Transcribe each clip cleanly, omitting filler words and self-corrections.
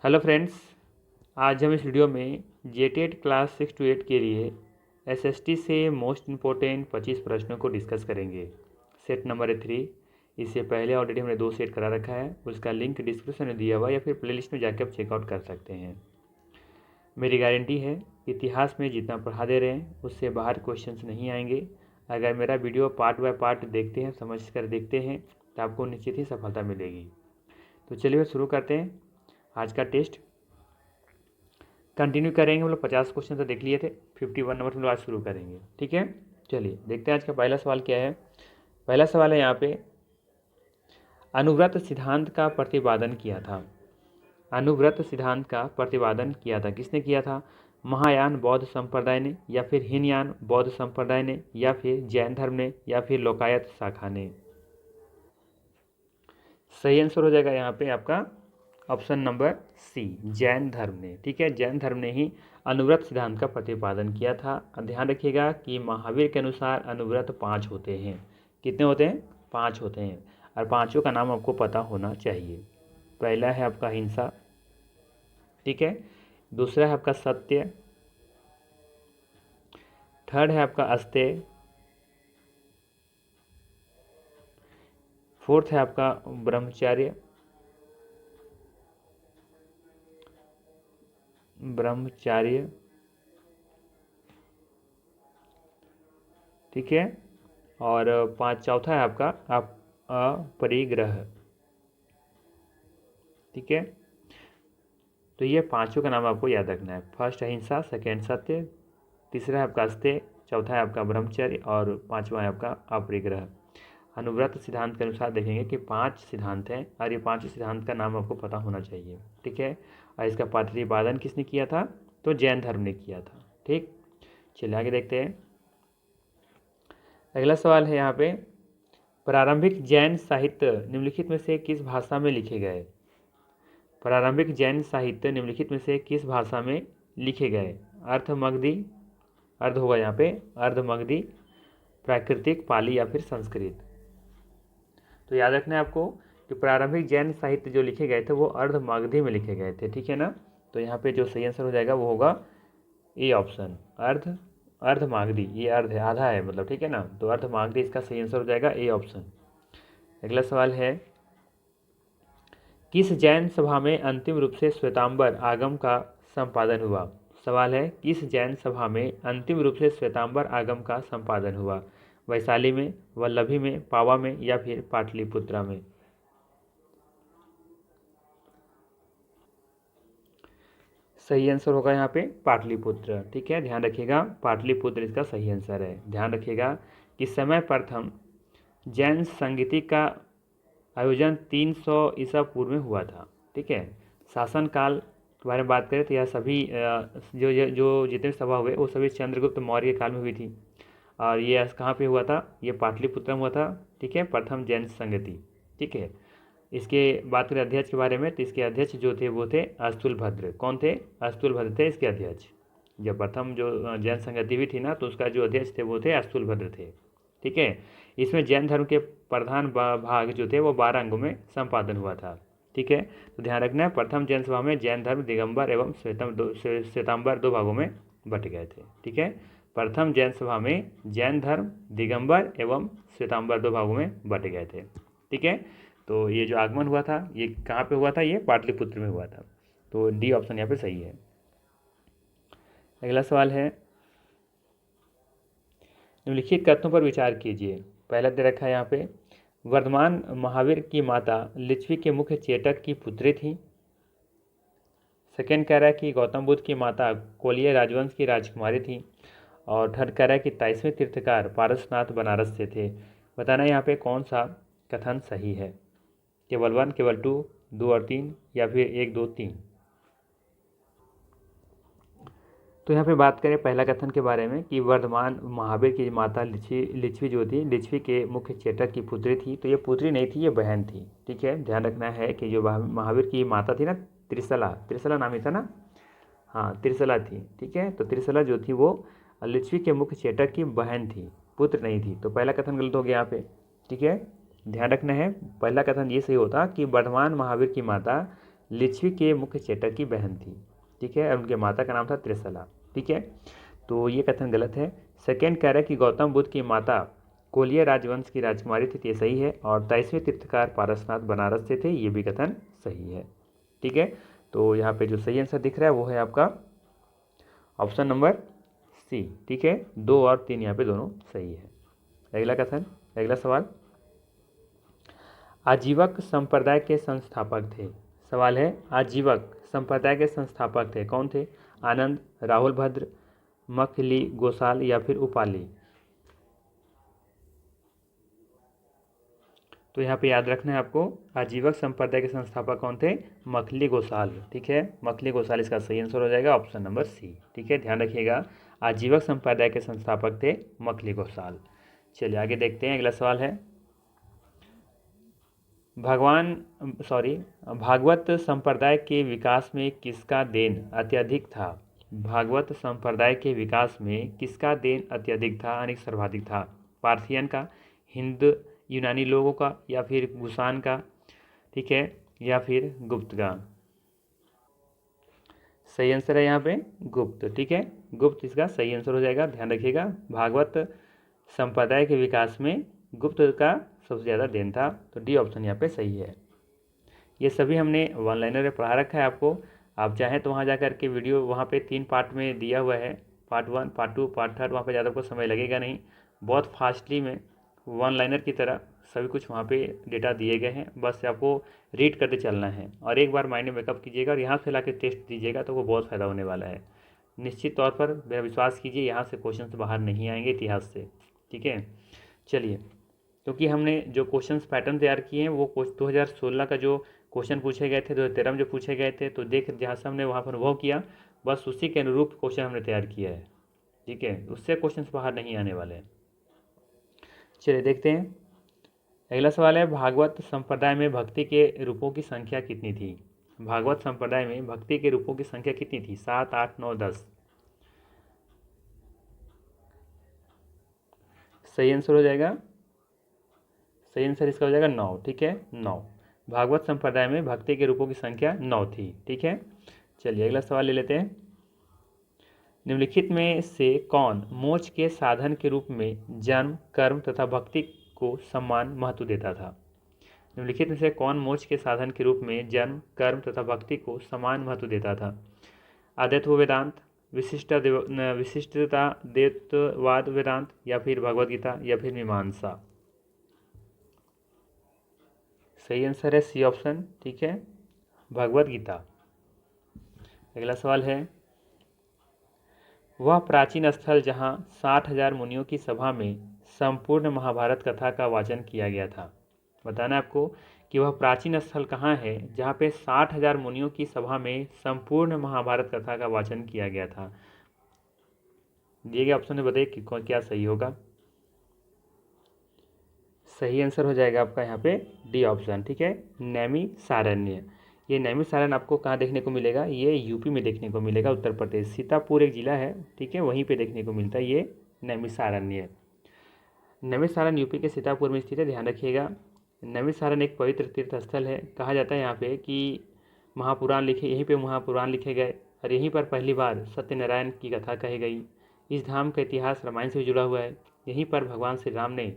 Hello friends, आज हम इस वीडियो में जेटेट क्लास 6 to 8 के लिए एसएसटी से मोस्ट इम्पोर्टेंट 25 प्रश्नों को डिस्कस करेंगे। सेट नंबर है 3। इससे पहले ऑलरेडी हमने 2 सेट करा रखा है, उसका लिंक डिस्क्रिप्शन में दिया हुआ या फिर प्लेलिस्ट में जाकर आप चेकआउट कर सकते हैं। मेरी गारंटी है इतिहास में जितना पढ़ा दे रहे हैं उससे बाहर क्वेश्चंस नहीं आएंगे। अगर मेरा वीडियो पार्ट बाय पार्ट देखते हैं, समझ कर देखते हैं, तो आपको निश्चित ही सफलता मिलेगी। तो चलिए शुरू करते हैं आज का टेस्ट। कंटिन्यू करेंगे। हम लोग 50 क्वेश्चन तो देख लिए थे, 51 नंबर हम लोग आज शुरू करेंगे। ठीक है, चलिए देखते हैं आज का पहला सवाल क्या है। पहला सवाल है यहाँ पे, अनुव्रत सिद्धांत का प्रतिपादन किया था। अनुव्रत सिद्धांत का प्रतिपादन किया था, किसने किया था? महायान बौद्ध संप्रदाय ने, या फिर हीनयान बौद्ध संप्रदाय ने, या फिर जैन धर्म ने, या फिर लोकायत शाखा ने। सही आंसर हो जाएगा यहाँ पे आपका ऑप्शन नंबर सी, जैन धर्म ने। ठीक है, जैन धर्म ने ही अनुव्रत सिद्धांत का प्रतिपादन किया था। ध्यान रखिएगा कि महावीर के अनुसार अनुव्रत 5 होते हैं। कितने होते हैं? 5 होते हैं, और पांचों का नाम आपको पता होना चाहिए। पहला है आपका हिंसा, ठीक है। दूसरा है आपका सत्य। थर्ड है आपका अस्तेय। फोर्थ है आपका ब्रह्मचर्य। ठीक है, और चौथा है आपका अपरिग्रह। ठीक है, तो ये पांचों का नाम आपको याद रखना है। फर्स्ट है हिंसा, सेकेंड सत्य, तीसरा है आपका अस्तेय, चौथा है आपका ब्रह्मचर्य, और पांचवा है आपका अपरिग्रह। अनुव्रत सिद्धांत के अनुसार देखेंगे कि 5 सिद्धांत हैं, और ये 5 सिद्धांत का नाम आपको पता होना चाहिए। ठीक है, और इसका प्रतिपादन किसने किया था? तो जैन धर्म ने किया था। ठीक, चलिए आगे देखते हैं। अगला सवाल है यहाँ पे, प्रारंभिक जैन साहित्य निम्नलिखित में से किस भाषा में लिखे गए? प्रारंभिक जैन साहित्य निम्नलिखित में से किस भाषा में लिखे गए? अर्थमगधी, अर्ध होगा यहाँ पे अर्धमगधी, प्राकृतिक, पाली, या फिर संस्कृत। तो याद रखना है आपको कि प्रारंभिक जैन साहित्य जो लिखे गए थे वो अर्धमगधी में लिखे गए थे। ठीक है ना, तो यहाँ पे जो सही आंसर हो जाएगा वो होगा ए ऑप्शन, अर्धमागधी। ये अर्ध है, आधा है मतलब, ठीक है ना, तो अर्धमागधी इसका सही आंसर हो जाएगा ए ऑप्शन। अगला सवाल है, किस जैन सभा में अंतिम रूप से श्वेतांबर आगम का संपादन हुआ? सवाल है, किस जैन सभा में अंतिम रूप से श्वेतांबर आगम का संपादन हुआ? वैशाली में, वल्लभी में, पावा में, या फिर पाटलिपुत्रा में? सही आंसर होगा यहाँ पे पाटलिपुत्र। ठीक है, ध्यान रखिएगा, पाटलिपुत्र इसका सही आंसर है। ध्यान रखिएगा कि समय प्रथम जैन संगीति का आयोजन 300 ईसा पूर्व में हुआ था। ठीक है, शासनकाल के बारे में बात करें तो यह सभी जो जितने सभा हुए वो सभी चंद्रगुप्त मौर्य काल में हुई थी, और ये कहाँ पे हुआ था? ये पाटलिपुत्र में हुआ था। ठीक है, प्रथम जैन संगति। ठीक है, इसके बात करें अध्यक्ष के बारे में, तो इसके अध्यक्ष जो थे वो थे अस्तुलभद्र। कौन थे? अस्तुलभद्र थे इसके अध्यक्ष। जब प्रथम जो जैन संगति हुई थी ना, तो उसका जो अध्यक्ष थे वो थे अस्तुलभद्र थे। ठीक है, इसमें जैन धर्म के प्रधान भाग जो थे वो 12 अंगों में संपादन हुआ था। ठीक है, तो ध्यान रखना है, प्रथम जैन सभा में जैन धर्म दिगंबर एवं श्वेतांबर 2 भागों में बट गए थे। ठीक है, प्रथम जैन सभा में जैन धर्म दिगंबर एवं श्वेतांबर 2 भागों में बट गए थे। ठीक है, तो ये जो आगमन हुआ था ये कहाँ पे हुआ था? ये पाटलिपुत्र में हुआ था। तो डी ऑप्शन यहाँ पे सही है। अगला सवाल है, निम्नलिखित कथनों पर विचार कीजिए। पहला दे रखा है यहाँ पे, वर्धमान महावीर की माता लिच्छवी के मुख्य चेटक की पुत्री थी। सेकेंड कह रहा है कि गौतम बुद्ध की माता कोलिय राजवंश की राजकुमारी थी। और थर्ड कह रहा है कि 23वें तीर्थकार पारसनाथ बनारस से थे। बताना यहाँ पे कौन सा कथन सही है? केवल 1, केवल 2, 2 और 3, या फिर 1, 2, 3? तो यहाँ पे बात करें पहला कथन के बारे में कि वर्धमान महावीर की माता लिच्छवी जो थी, लिच्छवी के मुख्य चेटक की पुत्री थी। तो ये पुत्री नहीं थी, ये बहन थी। ठीक है, ध्यान रखना है कि जो महावीर की माता थी ना, त्रिशला नाम ही था ना, हाँ त्रिशला थी। ठीक है, तो त्रिशला जो थी वो लिच्छवी के मुख्य चेटक की बहन थी, पुत्र नहीं थी। तो पहला कथन गलत हो गया यहाँ पे। ठीक है, ध्यान रखना है, पहला कथन ये सही होता कि वर्धमान महावीर की माता लिच्छवी के मुख्य चेटक की बहन थी। ठीक है, और उनके माता का नाम था त्रिशला। ठीक है, तो ये कथन गलत है। सेकेंड कह रहा है कि गौतम बुद्ध की माता कोलिय राजवंश की राजकुमारी थी, ये सही है। और 23वें तीर्थकार पारसनाथ बनारस से थे, ये भी कथन सही है। ठीक है, तो यहाँ पे जो सही आंसर दिख रहा है वो है आपका ऑप्शन नंबर सी। ठीक है, 2 और 3 यहाँ पे दोनों सही है। अगला कथन, अगला सवाल, आजीवक संप्रदाय के संस्थापक थे। सवाल है, आजीवक संप्रदाय के संस्थापक थे, कौन थे? आनंद, राहुल भद्र, मखली गोसाल या फिर उपाली। तो यहाँ पे याद रखना है आपको, आजीवक संप्रदाय के संस्थापक कौन थे? मखली गोसाल। ठीक है, मखली गोसाल इसका सही आंसर हो जाएगा, ऑप्शन नंबर सी। ठीक है, ध्यान रखिएगा, आजीवक संप्रदाय के संस्थापक थे मखली गोसाल। चलिए आगे देखते हैं, अगला सवाल है, भागवत संप्रदाय के विकास में किसका देन अत्यधिक था? भागवत संप्रदाय के विकास में किसका देन अत्यधिक था, यानी सर्वाधिक था? पार्थियन का, हिंद यूनानी लोगों का, या फिर गुसान का, ठीक है, या फिर गुप्त का? सही आंसर है यहाँ पे गुप्त। ठीक है, गुप्त इसका सही आंसर हो जाएगा। ध्यान रखिएगा, भागवत संप्रदाय के विकास में गुप्त का सबसे ज़्यादा देन था, तो डी ऑप्शन यहाँ पे सही है। ये सभी हमने वन लाइनर में पढ़ा रखा है आपको, आप चाहें तो वहाँ जा कर के वीडियो वहाँ पे 3 पार्ट में दिया हुआ है, पार्ट 1, पार्ट 2, पार्ट 3, वहाँ पे ज़्यादा आपको समय लगेगा नहीं, बहुत फास्टली में वन लाइनर की तरह सभी कुछ वहाँ पे डेटा दिए गए हैं, बस आपको रीड करते चलना है और एक बार माइंड में बैकअप कीजिएगा और यहाँ से ला के टेस्ट दीजिएगा तो वो बहुत फ़ायदा होने वाला है। निश्चित तौर पर मेरा विश्वास कीजिए, यहाँ से क्वेश्चन बाहर नहीं आएंगे इतिहास से। ठीक है, चलिए, क्योंकि हमने जो क्वेश्चंस पैटर्न तैयार किए हैं वो 2016 का जो क्वेश्चन पूछे गए थे, 2013 में जो पूछे गए थे, तो देख जहाँ से हमने वहाँ पर अनुभव किया, बस उसी के अनुरूप क्वेश्चन हमने तैयार किया है। ठीक है, उससे क्वेश्चंस बाहर नहीं आने वाले हैं। चलिए देखते हैं, अगला सवाल है, भागवत संप्रदाय में भक्ति के रूपों की संख्या कितनी थी? भागवत संप्रदाय में भक्ति के रूपों की संख्या कितनी थी? 7, 8, 9, 10? सही आंसर हो जाएगा, सही आंसर इसका हो जाएगा 9। ठीक है, 9। भागवत संप्रदाय में भक्ति के रूपों की संख्या 9 थी। ठीक है, चलिए अगला सवाल ले लेते हैं, निम्नलिखित में से कौन मोक्ष के साधन के रूप में जन्म, कर्म तथा भक्ति को समान महत्व देता था? निम्नलिखित में से कौन मोक्ष के साधन के रूप में जन्म, कर्म तथा भक्ति को समान महत्व देता था? अद्वैत वेदांत, विशिष्टता द्वैतवाद वेदांत, या फिर भगवद गीता, या फिर मीमांसा? सही आंसर है सी ऑप्शन। ठीक है, भगवद गीता। अगला सवाल है, वह प्राचीन स्थल जहाँ 60,000 मुनियों की सभा में संपूर्ण महाभारत कथा का वाचन किया गया था। बताना आपको कि वह प्राचीन स्थल कहाँ है जहाँ पे 60,000 मुनियों की सभा में संपूर्ण महाभारत कथा का वाचन किया गया था। दिए गए ऑप्शन में बताइए कि क्या सही होगा। सही आंसर हो जाएगा आपका यहाँ पे डी ऑप्शन। ठीक है, नैमिषारण्य। ये नैमिषारण्य आपको कहाँ देखने को मिलेगा? ये यूपी में देखने को मिलेगा, उत्तर प्रदेश, सीतापुर एक जिला है, ठीक है, वहीं पे देखने को मिलता है ये नैमिषारण्य। नैमिषारण्य यूपी के सीतापुर में स्थित है, ध्यान रखिएगा। नैमिषारण्य एक पवित्र तीर्थ स्थल है। कहा जाता है यहाँ पे कि महापुराण लिखे, यहीं पे महापुराण लिखे गए और यहीं पर पहली बार सत्यनारायण की कथा कही गई। इस धाम का इतिहास रामायण से भी जुड़ा हुआ है। यहीं पर भगवान श्री राम ने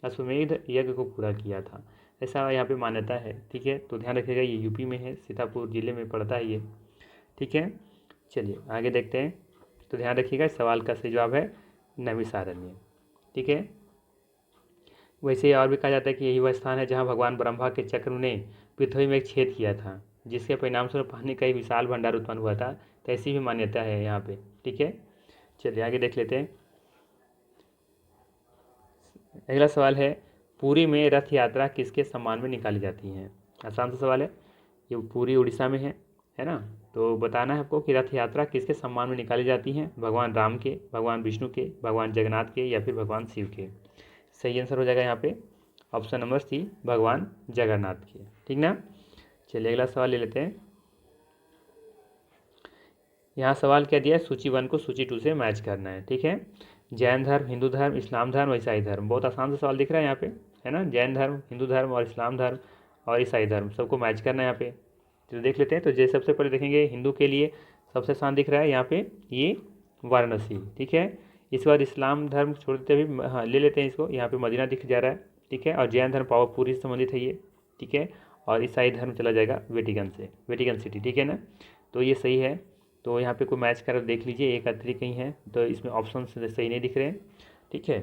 अश्वमेध यज्ञ को पूरा किया था, ऐसा यहाँ पे मान्यता है। ठीक है, तो ध्यान रखिएगा, ये यूपी में है, सीतापुर जिले में पड़ता है ये। ठीक है, चलिए आगे देखते हैं। तो ध्यान रखिएगा, इस सवाल का सही जवाब है नैमिषारण्य। ठीक है, वैसे और भी कहा जाता है कि यही वह स्थान है जहाँ भगवान ब्रह्मा के चक्र ने पृथ्वी में एक छेद किया था, जिसके परिणाम स्वरूप पानी का एक विशाल भंडार उत्पन्न हुआ था। तो ऐसी भी मान्यता है यहाँ पे। ठीक है, चलिए आगे देख लेते हैं। अगला सवाल है, पुरी में रथ यात्रा किसके सम्मान में निकाली जाती है? आसान सा सवाल है, ये पूरी उड़ीसा में है ना। तो बताना है आपको कि रथ यात्रा किसके सम्मान में निकाली जाती है? भगवान राम के, भगवान विष्णु के, भगवान जगन्नाथ के, या फिर भगवान शिव के? सही आंसर हो जाएगा यहाँ पे ऑप्शन नंबर सी, भगवान जगन्नाथ के। ठीक ना, चलिए अगला सवाल ले लेते हैं। यहाँ सवाल क्या दिया है, सूची 1 को सूची 2 से मैच करना है। ठीक है, जैन धर्म, हिंदू धर्म, इस्लाम धर्म, ईसाई धर्म। बहुत आसान सा सवाल दिख रहा है यहाँ पे, है ना। जैन धर्म, हिंदू धर्म और इस्लाम धर्म और ईसाई धर्म, सबको मैच करना है यहाँ पे। तो देख लेते हैं। तो जैसे सबसे पहले देखेंगे हिंदू के लिए सबसे आसान दिख रहा है यहाँ पे ये वाराणसी, ठीक है। इसके बाद इस्लाम धर्म छोड़ते हुए, हाँ ले लेते हैं इसको, यहाँ पे मदीना दिख जा रहा है, ठीक है। और जैन धर्म पावापुरी से संबंधित है ये, ठीक है। और ईसाई धर्म चला जाएगा वेटिकन से, वेटिकन सिटी, ठीक है ना। तो ये सही है। तो यहाँ पे कोई मैच कर देख लीजिए, एक आखिरी कहीं है, तो इसमें ऑप्शन सही नहीं दिख रहे हैं, ठीक है।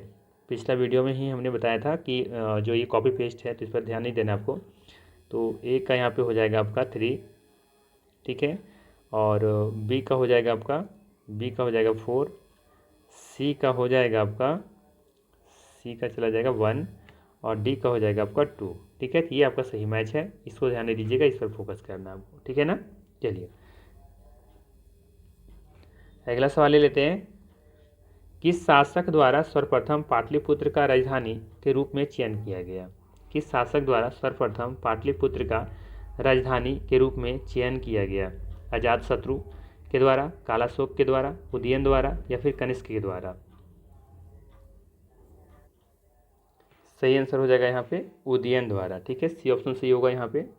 पिछला वीडियो में ही हमने बताया था कि जो ये कॉपी पेस्ट है तो इस पर ध्यान नहीं देना आपको। तो ए का यहाँ पे हो जाएगा आपका 3, ठीक है। और बी का हो जाएगा आपका, बी का हो जाएगा 4, सी का हो जाएगा आपका, सी का चला जाएगा 1, और डी का हो जाएगा आपका 2, ठीक है। तो ये आपका सही मैच है, इसको ध्यान नहीं दीजिएगा, इस पर फोकस करना आपको, ठीक है ना। चलिए अगला सवाल ले लेते हैं। किस शासक द्वारा सर्वप्रथम पाटलिपुत्र का राजधानी के रूप में चयन किया गया? किस शासक द्वारा सर्वप्रथम पाटलिपुत्र का राजधानी के रूप में चयन किया गया? अजातशत्रु के द्वारा, कालाशोक के द्वारा, उदयन द्वारा, या फिर कनिष्क के द्वारा? सही आंसर हो जाएगा यहाँ पे उदयन द्वारा, ठीक है। सी ऑप्शन सही होगा यहाँ पे।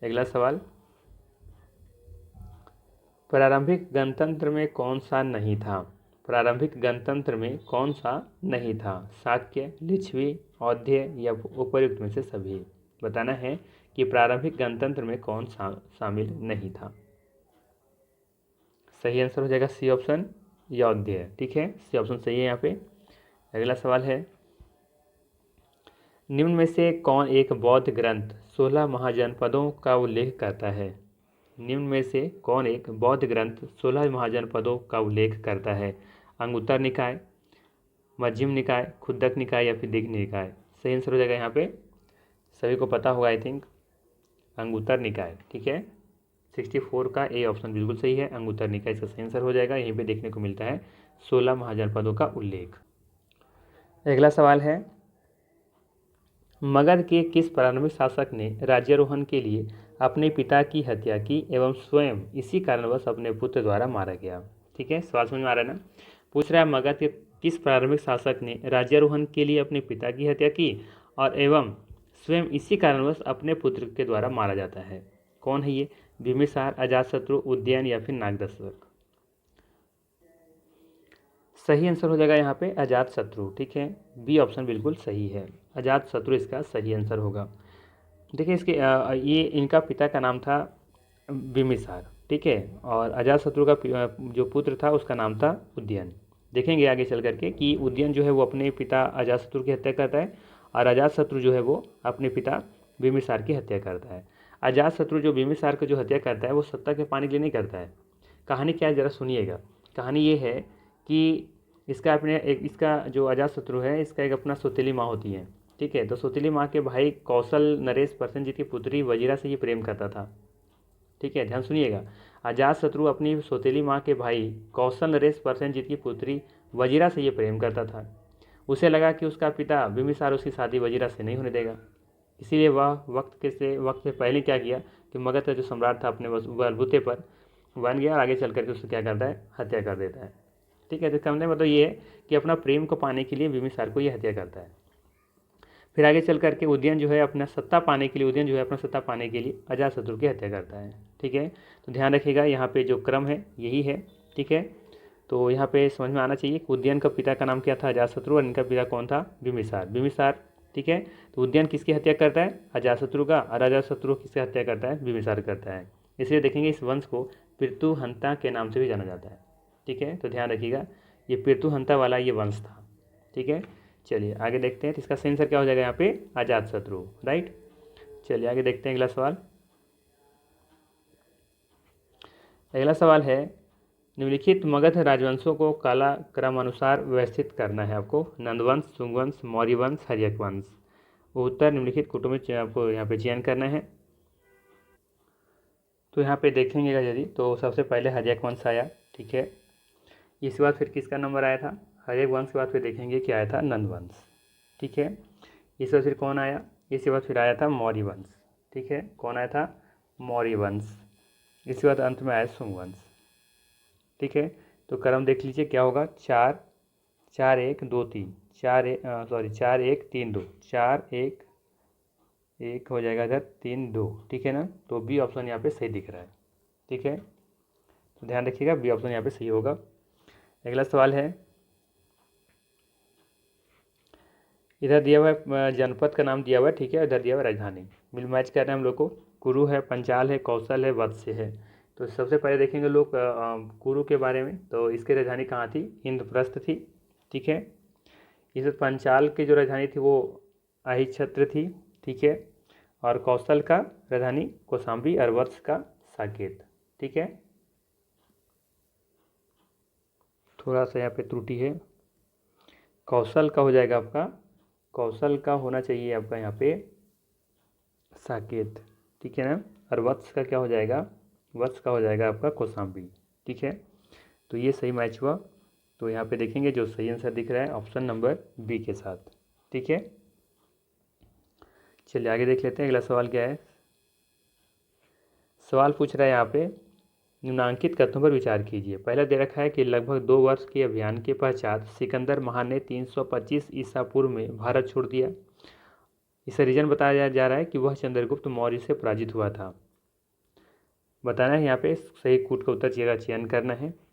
अगला सवाल, प्रारंभिक गणतंत्र में कौन सा नहीं था? प्रारंभिक गणतंत्र में कौन सा नहीं था? शाक्य, लिच्छवी, औध्य, या उपर्युक्त में से सभी? बताना है कि प्रारंभिक गणतंत्र में कौन सा शामिल नहीं था। सही आंसर हो जाएगा सी ऑप्शन, यौध्य, ठीक है। सी ऑप्शन सही है यहाँ पे। अगला सवाल है, निम्न में से कौन एक बौद्ध ग्रंथ 16 महाजनपदों का उल्लेख करता है? निम्न में से कौन एक बौद्ध ग्रंथ 16 महाजनपदों का उल्लेख करता है? अंगुत्तर निकाय, मध्यम निकाय, खुद्दक निकाय, या फिर दीघ्घ निकाय? सही आंसर हो जाएगा यहाँ पे, सभी को पता होगा आई थिंक, अंगुत्तर निकाय, ठीक है। 64 का ए ऑप्शन बिल्कुल सही है, अंगुत्तर निकाय इसका सही आंसर हो जाएगा। यहीं पे देखने को मिलता है 16 महाजनपदों का उल्लेख। अगला सवाल है, मगध के किस प्रारंभिक शासक ने राज्यारोहण के लिए अपने पिता की हत्या की एवं स्वयं इसी कारणवश अपने पुत्र द्वारा मारा गया? ठीक है, सवाल समझ में आ रहा है ना। पूछ रहा है मगध के किस प्रारंभिक शासक ने राज्यारोहण के लिए अपने पिता की हत्या की और एवं स्वयं इसी कारणवश अपने पुत्र के द्वारा मारा जाता है? कौन है ये? बिम्बिसार, अजातशत्रु, उदयन, या फिर नागदत्तक? सही आंसर हो जाएगा यहाँ पे अजातशत्रु, ठीक है। बी ऑप्शन बिल्कुल सही है, अजातशत्रु इसका सही आंसर होगा। देखिए इसके ये इनका पिता का नाम था बिम्बिसार, ठीक है। और अजातशत्रु का जो पुत्र था उसका नाम था उदयन। देखेंगे आगे चल करके कि उदयन जो है वो अपने पिता अजातशत्रु की हत्या करता है और अजातशत्रु जो है वो अपने पिता बिम्बिसार की हत्या करता है। अजातशत्रु जो बिम्बिसार की जो हत्या करता है वो सत्ता के पाने के लिए नहीं करता है। कहानी क्या है ज़रा सुनिएगा। कहानी ये है कि इसका जो अजातशत्रु है इसका एक अपना सौतेली माँ होती है, ठीक है। तो सौतेली माँ के भाई कौशल नरेश प्रसेनजीत की पुत्री वजीरा से ये प्रेम करता था, ठीक है। ध्यान सुनिएगा, अजातशत्रु अपनी सौतेली माँ के भाई कौशल नरेश प्रसेनजीत की पुत्री वजीरा से ये प्रेम करता था। उसे लगा कि उसका पिता बिम्बिसार उसकी शादी वजीरा से नहीं होने देगा, इसीलिए वह वक्त से पहले क्या किया कि मगध का जो सम्राट था अपने बलबूते पर बन गया और आगे चल करके उसको क्या करता है, हत्या कर देता है, ठीक है। तो कहने मतलब ये है कि अपना प्रेम को पाने के लिए बिम्बिसार को ये हत्या करता है। फिर आगे चल करके उदयन जो है अपना सत्ता पाने के लिए अजातशत्रु की हत्या करता है, ठीक है। तो ध्यान रखिएगा यहाँ पे जो क्रम है यही है, ठीक है। तो यहाँ पे समझ में आना चाहिए कि उदयन का पिता का नाम क्या था, अजातशत्रु, और इनका पिता कौन था, बिम्बिसार, ठीक है। तो उदयन किसकी हत्या करता है, अजातशत्रु का, और अजातशत्रु किसकी हत्या करता है, बिम्बिसार करता है। इसलिए देखेंगे इस वंश को पृथुहंता के नाम से भी जाना जाता है, ठीक है। तो ध्यान रखिएगा ये पृथुहंता वाला ये वंश था, ठीक है। चलिए आगे देखते हैं, तो इसका सही आंसर क्या हो जाएगा यहाँ पे, अजातशत्रु, राइट। चलिए आगे देखते हैं अगला सवाल। अगला सवाल है, निम्नलिखित मगध राजवंशों को कालक्रमानुसार व्यवस्थित करना है आपको। नंदवंश, शुंगवंश, मौर्यवंश, हर्यक वंश। उत्तर निम्नलिखित कुटुंब में आपको यहाँ पे चयन करना है। तो यहाँ पे देखेंगे यदि तो सबसे पहले हर्यक वंश आया, ठीक है। इसके बाद फिर किसका नंबर आया था, हर्यक वंश के बाद फिर देखेंगे क्या आया था, नंदवंश, ठीक है। इसके बाद फिर कौन आया, इसके बाद फिर आया था मौर्य वंश, ठीक है। कौन आया था, मौर्य वंश। इसके बाद अंत में आया शुंगवंश, ठीक है। तो क्रम देख लीजिए क्या होगा, 4 4 1 2 3, 4 1 3 2, 4 1 1 हो जाएगा इधर, 3 2, ठीक है ना। तो बी ऑप्शन यहाँ पे सही दिख रहा है, ठीक है। तो ध्यान रखिएगा बी ऑप्शन यहाँ पे सही होगा। अगला सवाल है, इधर दिया हुआ है जनपद का नाम दिया हुआ है, ठीक है, इधर दिया हुआ है राजधानी। मिल मैच कर रहे हैं हम लोग को। कुरु है, पंचाल है, कौशल है, वत्स्य है। तो सबसे पहले देखेंगे लोग कुरु के बारे में। तो इसकी राजधानी कहाँ थी? इंद्रप्रस्थ थी, ठीक है। इस पंचाल की जो राजधानी थी वो अहिच्छत्र थी, ठीक है। और कौशल का राजधानी कौशाम्बी और वत्स का साकेत, ठीक है। थोड़ा सा यहाँ पे त्रुटि है, कौशल का हो जाएगा आपका, कौशल का होना चाहिए आपका यहाँ पे साकेत, ठीक है ना। और वत्स का क्या हो जाएगा? वत्स का हो जाएगा आपका कौशाम्बी, ठीक है। तो ये सही मैच हुआ। तो यहाँ पे देखेंगे जो सही आंसर दिख रहा है ऑप्शन नंबर बी के साथ, ठीक है। चलिए आगे देख लेते हैं अगला सवाल क्या है। सवाल पूछ रहा है यहाँ पे, निम्नांकित कथनों पर विचार कीजिए। पहला दे रखा है कि लगभग 2 वर्ष के अभियान के पश्चात सिकंदर महान ने 325 ईसा पूर्व में भारत छोड़ दिया। इसका रीजन बताया जा रहा है कि वह चंद्रगुप्त मौर्य से पराजित हुआ था। बताना है यहाँ पे सही कूट का उत्तर का चयन करना है।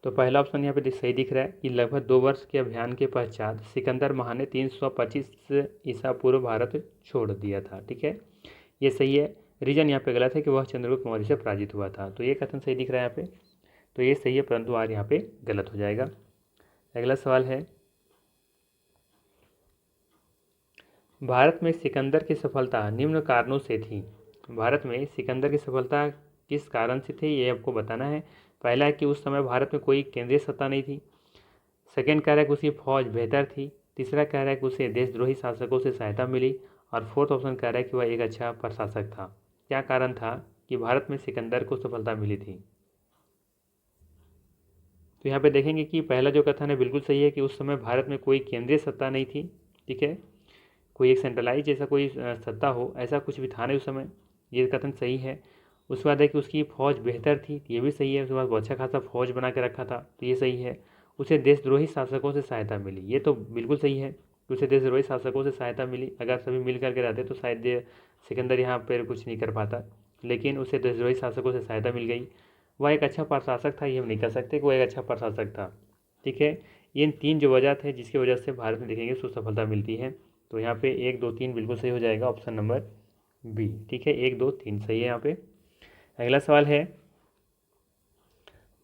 तो पहला ऑप्शन यहाँ पे सही दिख रहा है कि लगभग 2 वर्ष के अभियान के पश्चात सिकंदर महान ने 325 ईसा पूर्व भारत छोड़ दिया था, ठीक है, ये सही है। रीजन यहाँ पे गलत है कि वह चंद्रगुप्त मौर्य से पराजित हुआ था। तो ये कथन सही दिख रहा है यहाँ पे, तो ये सही है, परंतु आर यहाँ पे गलत हो जाएगा। अगला सवाल है, भारत में सिकंदर की सफलता निम्न कारणों से थी। भारत में सिकंदर की सफलता किस कारण से थी ये आपको बताना है। पहला है कि उस समय भारत में कोई केंद्रीय सत्ता नहीं थी। सेकेंड कह रहा है कि उसकी फौज बेहतर थी। तीसरा कह रहा है कि उसे देशद्रोही शासकों से सहायता मिली। और फोर्थ ऑप्शन कह रहा है कि वह एक अच्छा प्रशासक था। क्या कारण था कि भारत में सिकंदर को सफलता मिली थी? तो यहाँ पे देखेंगे कि पहला जो कथन है बिल्कुल सही है कि उस समय भारत में कोई केंद्रीय सत्ता नहीं थी, ठीक है, कोई एक सेंट्रलाइज जैसा कोई सत्ता हो ऐसा कुछ भी था नहीं उस समय, ये कथन सही है। उसके बाद है कि उसकी फ़ौज बेहतर थी, ये भी सही है। उसके बाद वो अच्छा खासा फौज बना के रखा था, तो ये सही है। उसे देशद्रोही शासकों से सहायता मिली, ये तो बिल्कुल सही है कि उसे देशद्रोही शासकों से सहायता मिली। अगर सभी मिल करके रहते तो शायद सिकंदर यहाँ पर कुछ नहीं कर पाता, लेकिन उसे देशद्रोही शासकों से सहायता मिल गई। वह एक अच्छा प्रशासक था, ये हम नहीं कह सकते कि वह एक अच्छा प्रशासक था, ठीक है। इन 3 जो वजह थे जिसकी वजह से भारत में देखेंगे उसको सफलता मिलती है। तो यहाँ पे 1 2 3 बिल्कुल सही हो जाएगा, ऑप्शन नंबर बी, ठीक है, 1 2 3 सही है यहाँ पे। अगला सवाल है,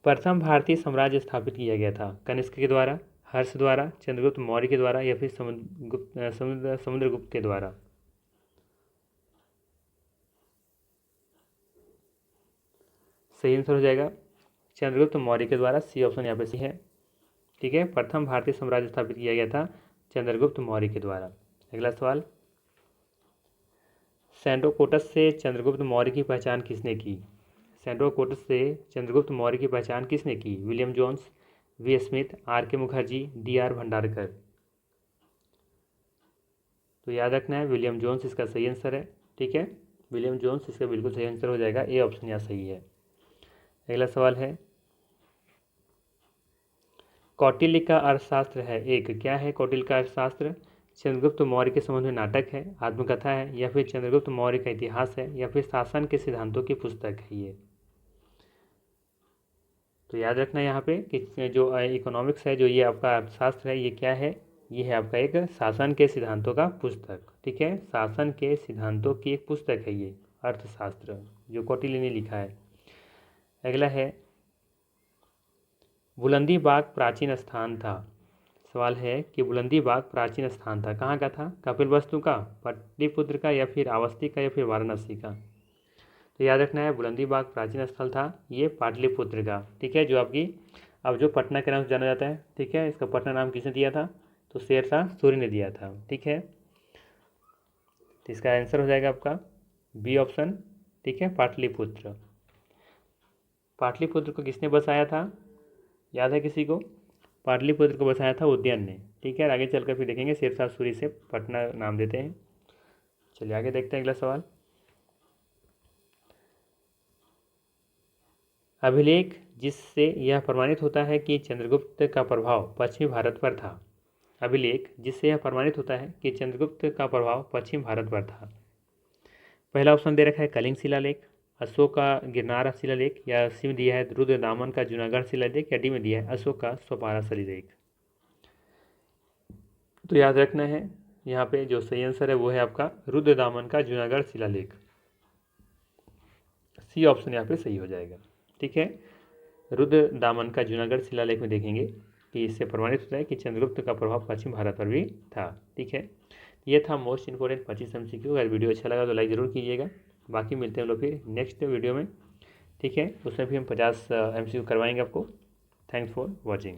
प्रथम भारतीय साम्राज्य स्थापित किया गया था कनिष्क के द्वारा, हर्ष द्वारा, चंद्रगुप्त मौर्य के द्वारा या फिर समुद्रगुप्त के द्वारा? सही आंसर हो जाएगा चंद्रगुप्त मौर्य के द्वारा, सी ऑप्शन यहाँ पे सही है, ठीक है। प्रथम भारतीय साम्राज्य स्थापित किया गया था चंद्रगुप्त मौर्य के द्वारा। अगला सवाल, सैंडोकोटस से चंद्रगुप्त मौर्य की पहचान किसने की? सैंडोकोटस से चंद्रगुप्त मौर्य की पहचान किसने की? William Jones, V Smith, R K Mukherjee, D R Bhandarkar? तो याद रखना है विलियम जोन्स इसका सही आंसर है, ठीक है, विलियम जोन्स इसका बिल्कुल सही आंसर हो जाएगा, ए ऑप्शन यहाँ सही है। अगला सवाल है, कौटिल्य का अर्थशास्त्र है एक, क्या है कौटिल्य का अर्थशास्त्र? चंद्रगुप्त मौर्य के संबंध में नाटक है, आत्मकथा है, या फिर चंद्रगुप्त मौर्य का इतिहास है, या फिर शासन के सिद्धांतों की पुस्तक है ये? तो याद रखना यहाँ पे कि जो इकोनॉमिक्स है, जो ये आपका अर्थशास्त्र है, ये क्या है? ये है आपका एक शासन के सिद्धांतों का पुस्तक, ठीक है, शासन के सिद्धांतों की एक पुस्तक है ये अर्थशास्त्र, जो कौटिल्य ने लिखा है। अगला है, बुलंदी बाग प्राचीन स्थान था। सवाल है कि बुलंदी बाग प्राचीन स्थान था, कहाँ का था? कपिलवस्तु का, पाटलिपुत्र का, या फिर अवस्थी का, या फिर वाराणसी का? तो याद रखना है बुलंदी बाग प्राचीन स्थल था ये पाटलिपुत्र का, ठीक है, जो आपकी अब जो पटना के नाम से जाना जाता है, ठीक है। इसका पटना नाम किसने दिया था? तो शेरशाह सूरी ने दिया था, ठीक है। तो इसका आंसर हो जाएगा आपका बी ऑप्शन, ठीक है, पाटलिपुत्र। पाटलिपुत्र को किसने बसाया था, याद है किसी को? पाटलिपुत्र को बसाया था उदयन ने, ठीक है। आगे चलकर फिर देखेंगे शेरशाह सूरी से पटना नाम देते हैं। चलिए आगे देखते हैं अगला सवाल, अभिलेख जिससे यह प्रमाणित होता है कि चंद्रगुप्त का प्रभाव पश्चिमी भारत पर था। अभिलेख जिससे यह प्रमाणित होता है कि चंद्रगुप्त का प्रभाव पश्चिम भारत पर था। पहला ऑप्शन दे रखा है कलिंग शिलालेख, अशोक का गिरनार शिलालेख, या सी में दिया है रुद्रदामन का जूनागढ़ शिलालेख, या डी में दिया है अशोक का स्वपारा शिलालेख। तो याद रखना है यहाँ पे जो सही आंसर है वो है आपका रुद्रदामन का जूनागढ़ शिलालेख। सी ऑप्शन यहाँ पे सही हो जाएगा। ठीक है, रुद्रदामन का जूनागढ़ शिलालेख में देखेंगे कि इससे प्रमाणित होता है कि चंद्रगुप्त का प्रभाव पश्चिम भारत पर भी था। ठीक है, ये था मोस्ट इंपोर्टेंट 25 MCQ। अगर वीडियो अच्छा लगा तो लाइक ज़रूर कीजिएगा। बाकी मिलते हैं हम लोग फिर नेक्स्ट वीडियो में। ठीक है, उसमें भी हम 50 MCQ करवाएंगे आपको। Thanks for watching.